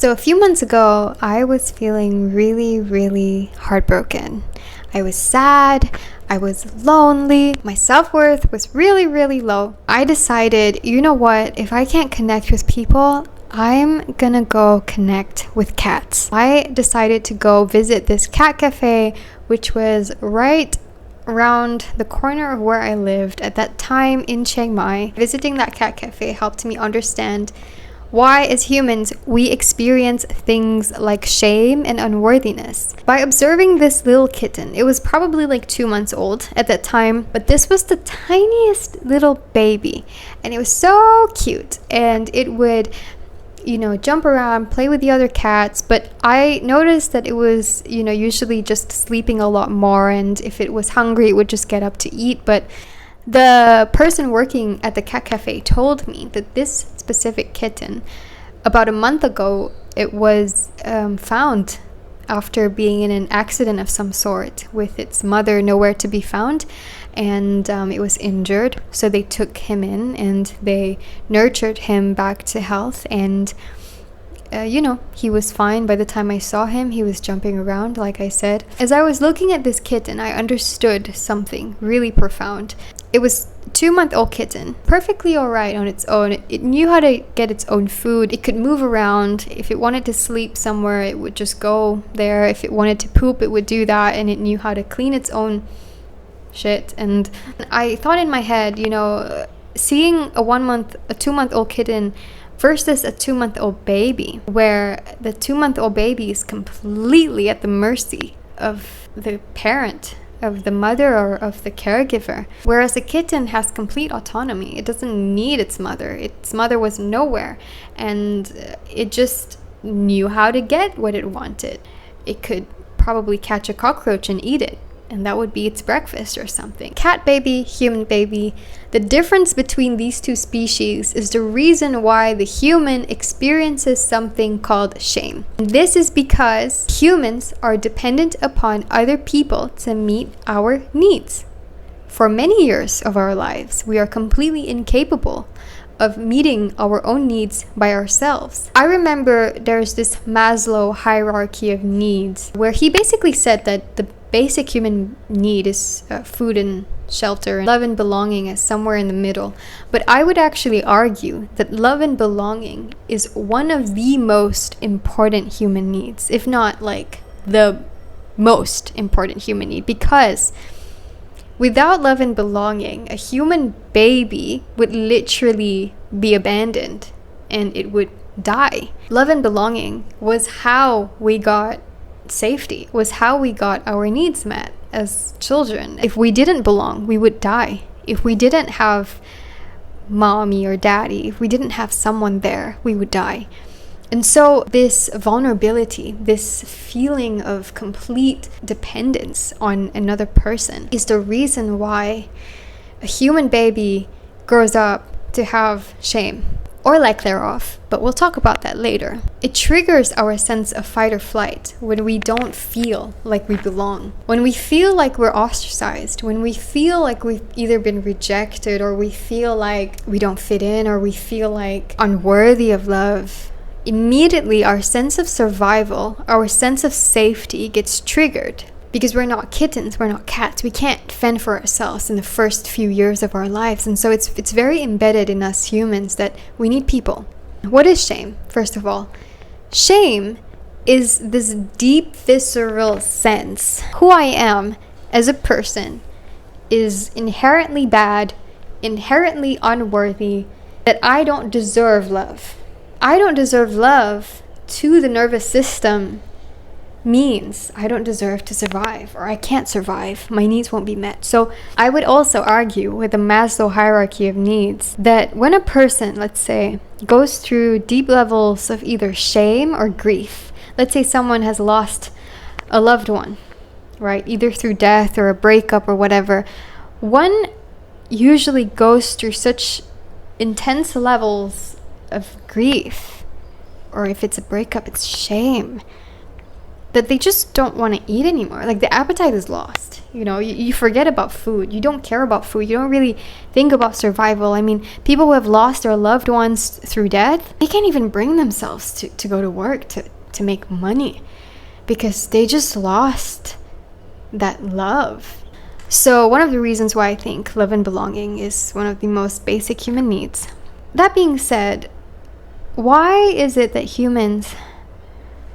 So a few months ago, I was feeling really, really heartbroken. I was sad, I was lonely, my self-worth was really, really low. I decided, you know what, if I can't connect with people, I'm gonna go connect with cats. I decided to go visit this cat cafe, which was right around the corner of where I lived at that time in Chiang Mai. Visiting that cat cafe helped me understand why, as humans, we experience things like shame and unworthiness. By observing this little kitten, it was probably like 2 months old at that time, but this was the tiniest little baby, and it was so cute, and it would jump around, play with the other cats, but I noticed that it was, usually just sleeping a lot more, and if it was hungry, it would just get up to eat. But the person working at the cat cafe told me that this specific kitten, about a month ago, it was found after being in an accident of some sort with its mother nowhere to be found, and it was injured. So they took him in and they nurtured him back to health, and he was fine. By the time I saw him, he was jumping around, like I said. As I was looking at this kitten, I understood something really profound. It was a 2-month-old kitten, perfectly all right on its own. It knew how to get its own food. It could move around. If it wanted to sleep somewhere, it would just go there. If it wanted to poop, it would do that, and it knew how to clean its own shit. And I thought in my head, seeing a 2-month-old kitten versus a 2-month-old baby, where the 2-month-old baby is completely at the mercy of the parent, of the mother, or of the caregiver, whereas a kitten has complete autonomy. It doesn't need its mother. Its mother was nowhere, and it just knew how to get what it wanted. It could probably catch a cockroach and eat it, and that would be its breakfast or something. Cat baby, human baby. The difference between these two species is the reason why the human experiences something called shame. And this is because humans are dependent upon other people to meet our needs. For many years of our lives, we are completely incapable of meeting our own needs by ourselves. I remember there's this Maslow hierarchy of needs, where he basically said that the basic human need is food and shelter, and love and belonging is somewhere in the middle. But I would actually argue that love and belonging is one of the most important human needs, if not like the most important human need, because without love and belonging, a human baby would literally be abandoned and it would die. Love and belonging was how we got safety, was how we got our needs met as children. If we didn't belong, we would die. If we didn't have mommy or daddy, if we didn't have someone there, we would die. And so this vulnerability, this feeling of complete dependence on another person, is the reason why a human baby grows up to have shame, or lack thereof, but we'll talk about that later. It triggers our sense of fight or flight when we don't feel like we belong, when we feel like we're ostracized, when we feel like we've either been rejected, or we feel like we don't fit in, or we feel like unworthy of love. Immediately our sense of survival, our sense of safety gets triggered, because we're not kittens, we're not cats. We can't fend for ourselves in the first few years of our lives. And so it's very embedded in us humans that we need people. What is shame? First of all, shame is this deep, visceral sense. Who I am as a person is inherently bad, inherently unworthy, that I don't deserve love. I don't deserve love to the nervous system means I don't deserve to survive, or I can't survive. My needs won't be met. So I would also argue with the Maslow hierarchy of needs that when a person, let's say, goes through deep levels of either shame or grief, let's say someone has lost a loved one, right, either through death or a breakup or whatever, one usually goes through such intense levels of grief, or if it's a breakup, it's shame, that they just don't want to eat anymore. Like the appetite is lost. You forget about food. You don't care about food. You don't really think about survival. I mean, people who have lost their loved ones through death, they can't even bring themselves to go to work to make money because they just lost that love. So one of the reasons why I think love and belonging is one of the most basic human needs. That being said, why is it that humans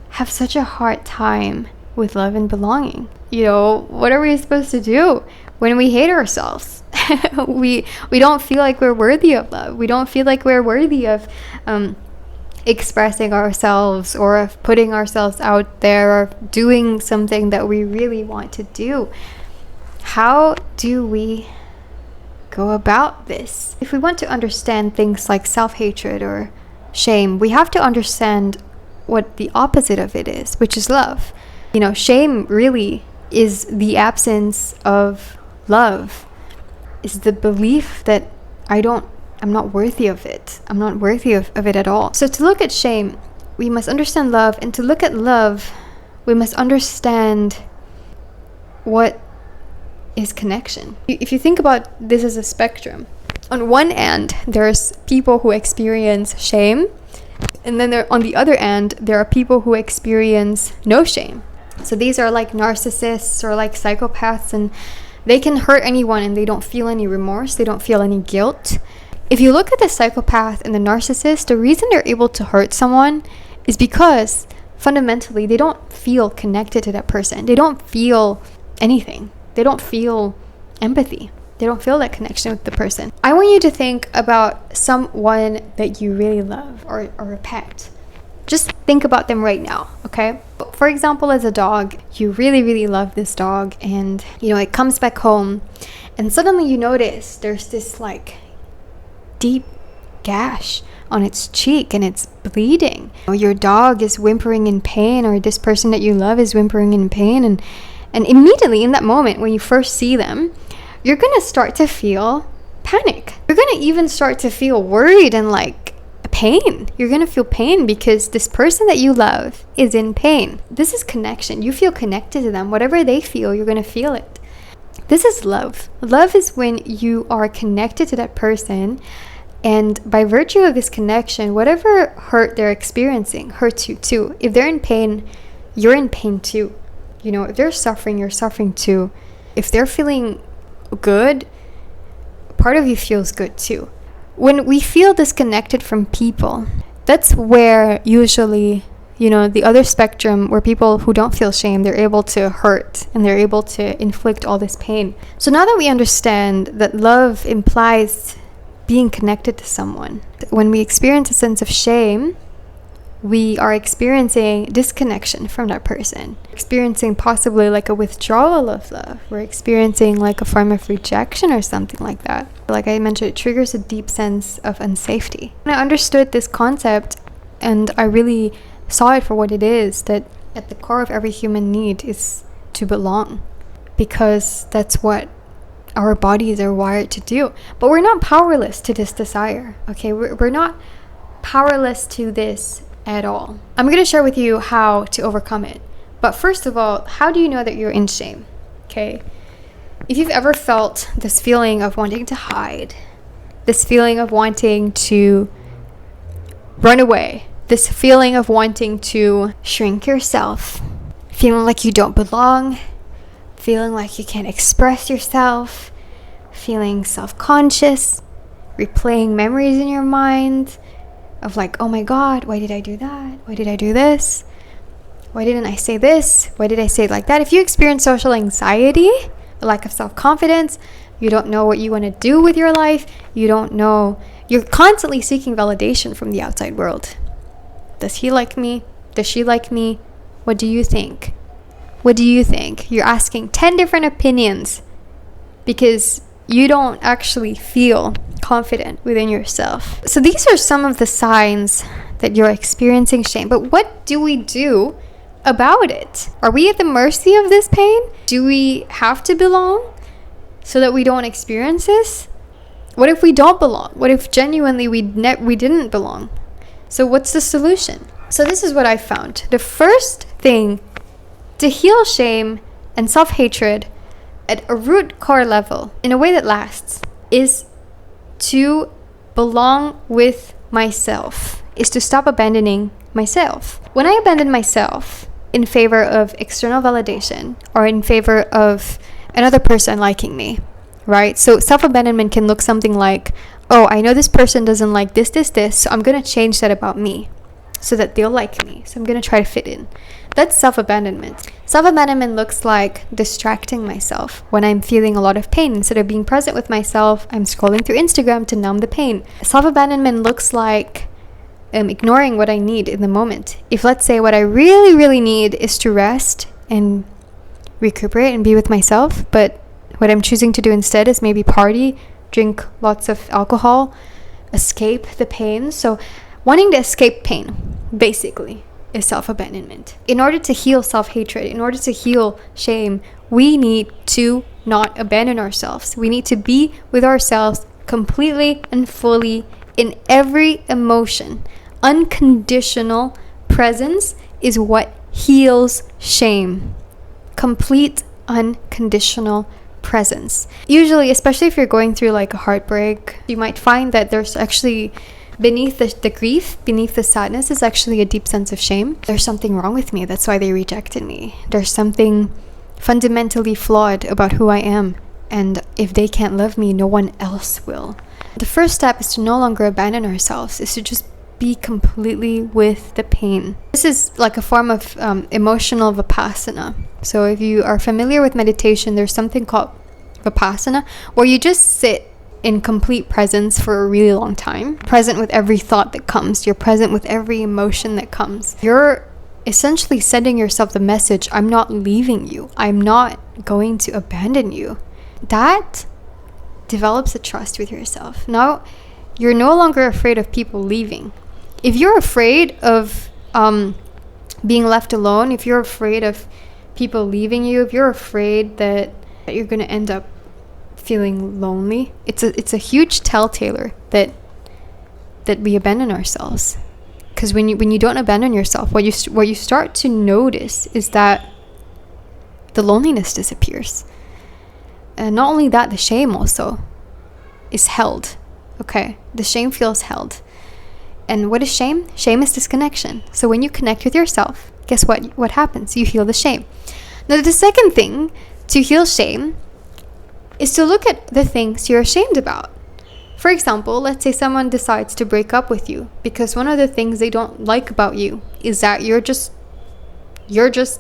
have such a hard time with love and belonging? What are we supposed to do when we hate ourselves? we don't feel like we're worthy of love. We don't feel like we're worthy of expressing ourselves or of putting ourselves out there or doing something that we really want to do. How do we go about this? If we want to understand things like self-hatred or shame, we have to understand what the opposite of it is, which is love. Shame really is the absence of love, is the belief that I'm not worthy of it. I'm not worthy of it at all. So to look at shame, we must understand love, and to look at love, we must understand what is connection. If you think about this as a spectrum, on one end, there's people who experience shame, and then on the other end, there are people who experience no shame. So these are like narcissists or like psychopaths, and they can hurt anyone and they don't feel any remorse. They don't feel any guilt. If you look at the psychopath and the narcissist, the reason they're able to hurt someone is because fundamentally they don't feel connected to that person. They don't feel anything. They don't feel empathy. They don't feel that connection with the person. I want you to think about someone that you really love or a pet. Just think about them right now, okay? For example, as a dog, you really, really love this dog, and it comes back home, and suddenly you notice there's this like deep gash on its cheek and it's bleeding. Your dog is whimpering in pain, or this person that you love is whimpering in pain, and immediately in that moment when you first see them, you're gonna start to feel panic. You're gonna even start to feel worried and like pain. You're gonna feel pain because this person that you love is in pain. This is connection. You feel connected to them. Whatever they feel, you're gonna feel it. This is love. Love is when you are connected to that person, and by virtue of this connection, whatever hurt they're experiencing hurts you too. If they're in pain, you're in pain too. If they're suffering, you're suffering too. If they're feeling good, part of you feels good too. When we feel disconnected from people, that's where usually, the other spectrum, where people who don't feel shame, they're able to hurt and they're able to inflict all this pain. So now that we understand that love implies being connected to someone, when we experience a sense of shame, we are experiencing disconnection from that person, experiencing possibly like a withdrawal of love. We're experiencing like a form of rejection or something like that. Like I mentioned, it triggers a deep sense of unsafety. When I understood this concept and I really saw it for what it is, that at the core of every human need is to belong, because that's what our bodies are wired to do. But we're not powerless to this desire, okay? We're not powerless to this at all. I'm going to share with you how to overcome it. But first of all, how do you know that you're in shame? Okay? If you've ever felt this feeling of wanting to hide, this feeling of wanting to run away, this feeling of wanting to shrink yourself, feeling like you don't belong, feeling like you can't express yourself, feeling self-conscious, replaying memories in your mind of like, oh my God, why did I do that? Why did I do this? Why didn't I say this? Why did I say it like that? If you experience social anxiety, a lack of self-confidence, you don't know what you want to do with your life, you don't know, you're constantly seeking validation from the outside world. Does he like me? Does she like me? What do you think? What do you think? You're asking 10 different opinions because you don't actually feel confident within yourself. So these are some of the signs that you're experiencing shame. But what do we do about it? Are we at the mercy of this pain? Do we have to belong so that we don't experience this? What if we don't belong? What if genuinely we didn't belong? So what's the solution? So this is what I found. The first thing To heal shame and self-hatred at a root core level, in a way that lasts, is to belong with myself, is to stop abandoning myself. When I abandon myself in favor of external validation or in favor of another person liking me, right? So self-abandonment can look something like, oh, I know this person doesn't like this, so I'm going to change that about me so that they'll like me. So I'm going to try to fit in. That's self-abandonment. Self-abandonment looks like distracting myself when I'm feeling a lot of pain. Instead of being present with myself, I'm scrolling through Instagram to numb the pain. Self-abandonment looks like ignoring what I need in the moment. If, let's say, what I really, really need is to rest and recuperate and be with myself, but what I'm choosing to do instead is maybe party, drink lots of alcohol, escape the pain. So wanting to escape pain, basically, is self-abandonment. In order to heal self-hatred, in order to heal shame, we need to not abandon ourselves. We need to be with ourselves completely and fully in every emotion. Unconditional presence is what heals shame. Complete unconditional presence. Usually, especially if you're going through like a heartbreak, you might find that there's actually beneath the grief, beneath the sadness, is actually a deep sense of shame. There's something wrong with me. That's why they rejected me. There's something fundamentally flawed about who I am. And if they can't love me, no one else will. The first step is to no longer abandon ourselves, is to just be completely with the pain. This is like a form of emotional vipassana. So if you are familiar with meditation, there's something called vipassana, where you just sit in complete presence for a really long time, present with every thought that comes. You're present with every emotion that comes. You're essentially sending yourself the message, I'm not leaving you. I'm not going to abandon you. That develops a trust with yourself. Now, you're no longer afraid of people leaving. If you're afraid of being left alone, if you're afraid of people leaving you, if you're afraid that you're going to end up feeling lonely, it's a huge telltale that we abandon ourselves. Because when you don't abandon yourself, what you start to notice is that the loneliness disappears. And not only that, the shame also is held. Okay, the shame feels held. And what is shame? Shame is disconnection. So when you connect with yourself, guess what happens? You heal the shame. Now, the second thing to heal shame is to look at the things you're ashamed about. For example, let's say someone decides to break up with you because one of the things they don't like about you is that you're just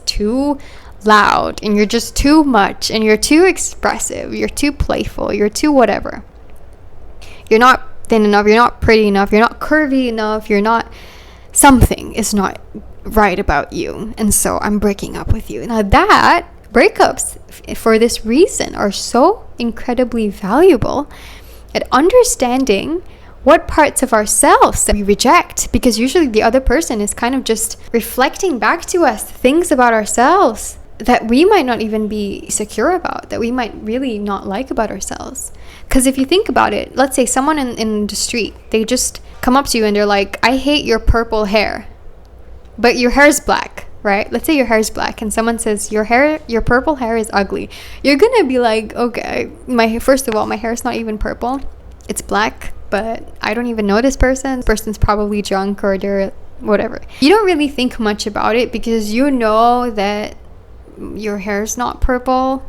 too loud, and you're just too much, and you're too expressive, you're too playful, you're too whatever. You're not thin enough, you're not pretty enough, you're not curvy enough, something is not right about you, and so I'm breaking up with you. Now that breakups for this reason are so incredibly valuable at understanding what parts of ourselves that we reject, because usually the other person is kind of just reflecting back to us things about ourselves that we might not even be secure about, that we might really not like about ourselves. Because if you think about it, let's say someone in the street, they just come up to you and they're like, I hate your purple hair, but your hair is black, right? Let's say your hair is black and someone says your purple hair is ugly. You're gonna be like, okay, first of all, my hair is not even purple, it's black, but I don't even know this person. This person's probably drunk or they're whatever. You don't really think much about it because you know that your hair is not purple,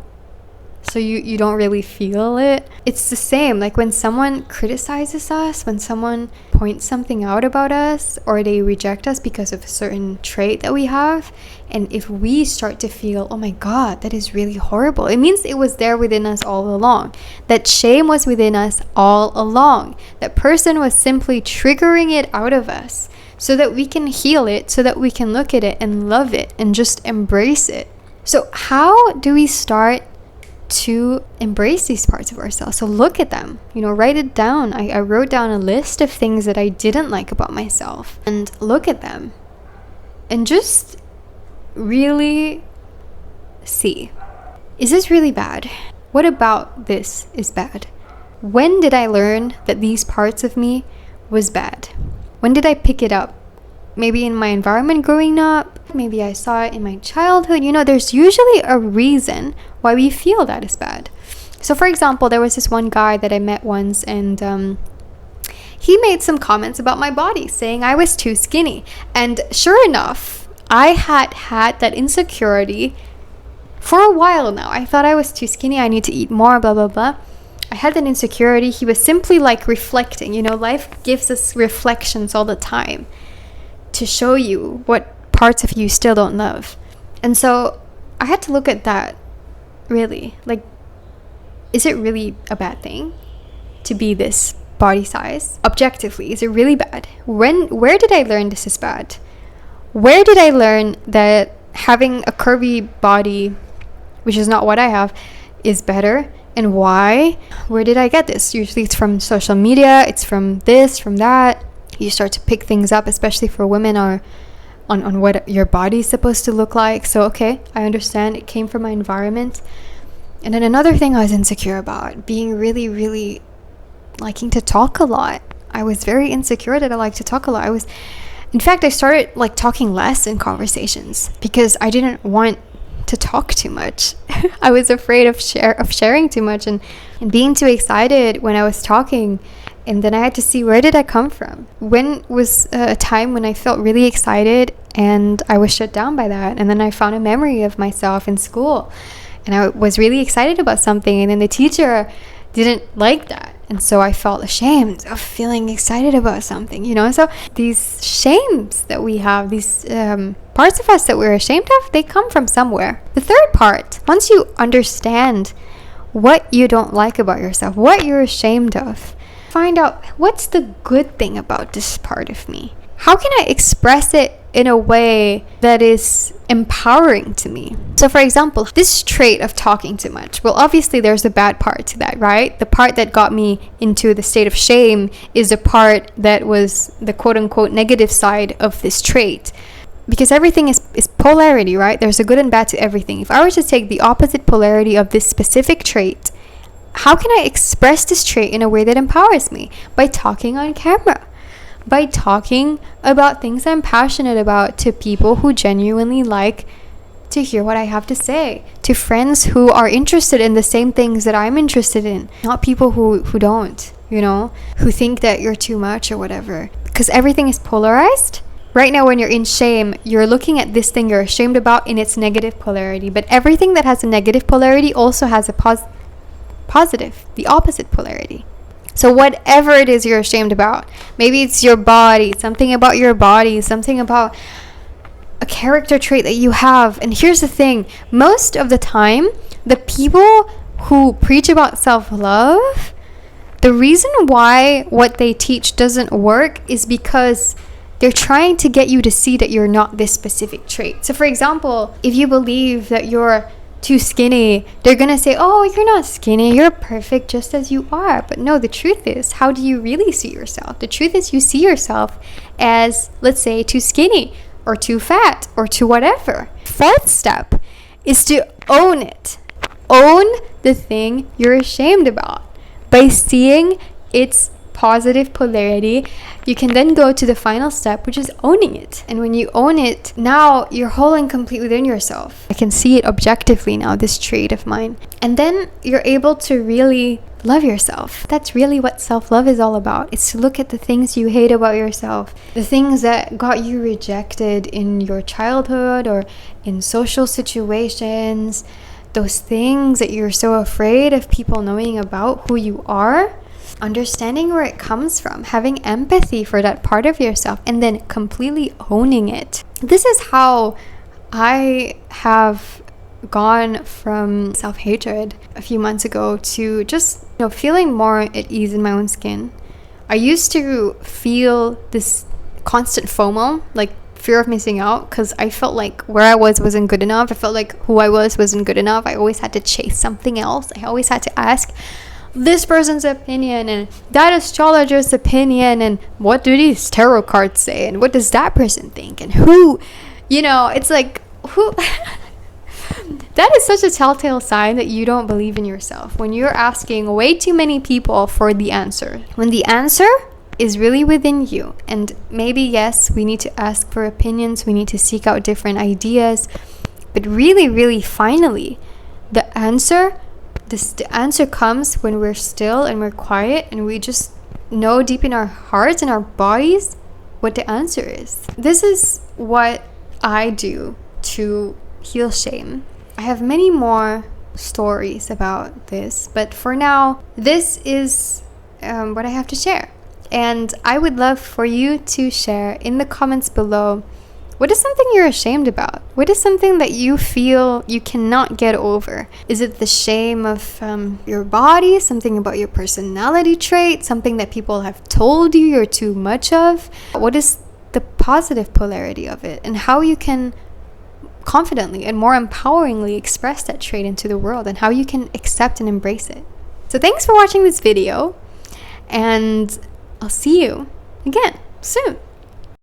so you don't really feel it. It's the same, like when someone criticizes us, when someone points something out about us, or they reject us because of a certain trait that we have, and if we start to feel, oh my god, that is really horrible, it means it was there within us all along. That shame was within us all along. That person was simply triggering it out of us so that we can heal it, so that we can look at it and love it and just embrace it. So how do we start to embrace these parts of ourselves? So look at them, write it down. I wrote down a list of things that I didn't like about myself, and look at them and just really see, is this really bad? What about this is bad? When did I learn that these parts of me was bad? When did I pick it up? Maybe in my environment growing up, Maybe I saw it in my childhood. There's usually a reason why we feel that is bad. So for example, there was this one guy that I met once, and he made some comments about my body, saying I was too skinny. And sure enough, I had that insecurity for a while now. I thought I was too skinny, I need to eat more, blah, blah, blah. I had that insecurity. He was simply like reflecting. Life gives us reflections all the time to show you what parts of you still don't love. And so I had to look at that, really. Like, is it really a bad thing to be this body size? Objectively, is it really bad? Where did I learn this is bad? Where did I learn that having a curvy body, which is not what I have, is better? And why? Where did I get this? Usually it's from social media, it's from this, from that. You start to pick things up, especially for women, or on what your body is supposed to look like. So okay, I understand it came from my environment. And then another thing I was insecure about, being really, really liking to talk a lot. I was very insecure that I like to talk a lot. In fact, I started like talking less in conversations because I didn't want to talk too much. I was afraid of sharing too much and being too excited when I was talking. And then I had to see, where did I come from? When was a time when I felt really excited and I was shut down by that? And then I found a memory of myself in school and I was really excited about something, and then the teacher didn't like that. And so I felt ashamed of feeling excited about something, So these shames that we have, these parts of us that we're ashamed of, they come from somewhere. The third part, once you understand what you don't like about yourself, what you're ashamed of, find out, what's the good thing about this part of me? How can I express it in a way that is empowering to me? So for example, this trait of talking too much, well, obviously there's a bad part to that, right? The part that got me into the state of shame is the part that was the quote-unquote negative side of this trait. Because everything is polarity, right? There's a good and bad to everything. If I were to take the opposite polarity of this specific trait, how can I express this trait in a way that empowers me? By talking on camera. By talking about things I'm passionate about to people who genuinely like to hear what I have to say, to friends who are interested in the same things that I'm interested in, not people who don't, who think that you're too much or whatever. Because everything is polarized. Right now, when you're in shame, you're looking at this thing you're ashamed about in its negative polarity. But everything that has a negative polarity also has a positive, the opposite polarity. So whatever it is you're ashamed about, maybe it's your body, something about your body, something about a character trait that you have. And here's the thing, most of the time, the people who preach about self-love, the reason why what they teach doesn't work is because they're trying to get you to see that you're not this specific trait. So for example, if you believe that you're too skinny, they're gonna say, oh, you're not skinny, you're perfect just as you are. But no, the truth is, how do you really see yourself? The truth is, you see yourself as, let's say, too skinny or too fat or too whatever. Fourth step is to own it. Own the thing you're ashamed about. By seeing its positive polarity, you can then go to the final step, which is owning it. And when you own it, now you're whole and complete within yourself. I can see it objectively now, this trait of mine. And then you're able to really love yourself. That's really what self-love is all about. It's to look at the things you hate about yourself, the things that got you rejected in your childhood or in social situations, those things that you're so afraid of people knowing about who you are. Understanding where it comes from, having empathy for that part of yourself, and then completely owning it. This is how I have gone from self-hatred a few months ago to just feeling more at ease in my own skin. I used to feel this constant FOMO, like fear of missing out, because I felt like where I wasn't good enough. I felt like who I wasn't good enough. I always had to chase something else. I always had to ask this person's opinion and that astrologer's opinion, and what do these tarot cards say, and what does that person think, and who, it's like, who that is such a telltale sign that you don't believe in yourself, when you're asking way too many people for the answer, when the answer is really within you. And maybe, yes, we need to ask for opinions, we need to seek out different ideas, but really, really, finally, the answer comes when we're still and we're quiet and we just know deep in our hearts and our bodies what the answer is. This is what I do to heal shame. I have many more stories about this, but for now, this is what I have to share. And I would love for you to share in the comments below, what is something you're ashamed about? What is something that you feel you cannot get over? Is it the shame of your body, something about your personality trait, something that people have told you you're too much of? What is the positive polarity of it, and how you can confidently and more empoweringly express that trait into the world, and how you can accept and embrace it? So thanks for watching this video, and I'll see you again soon.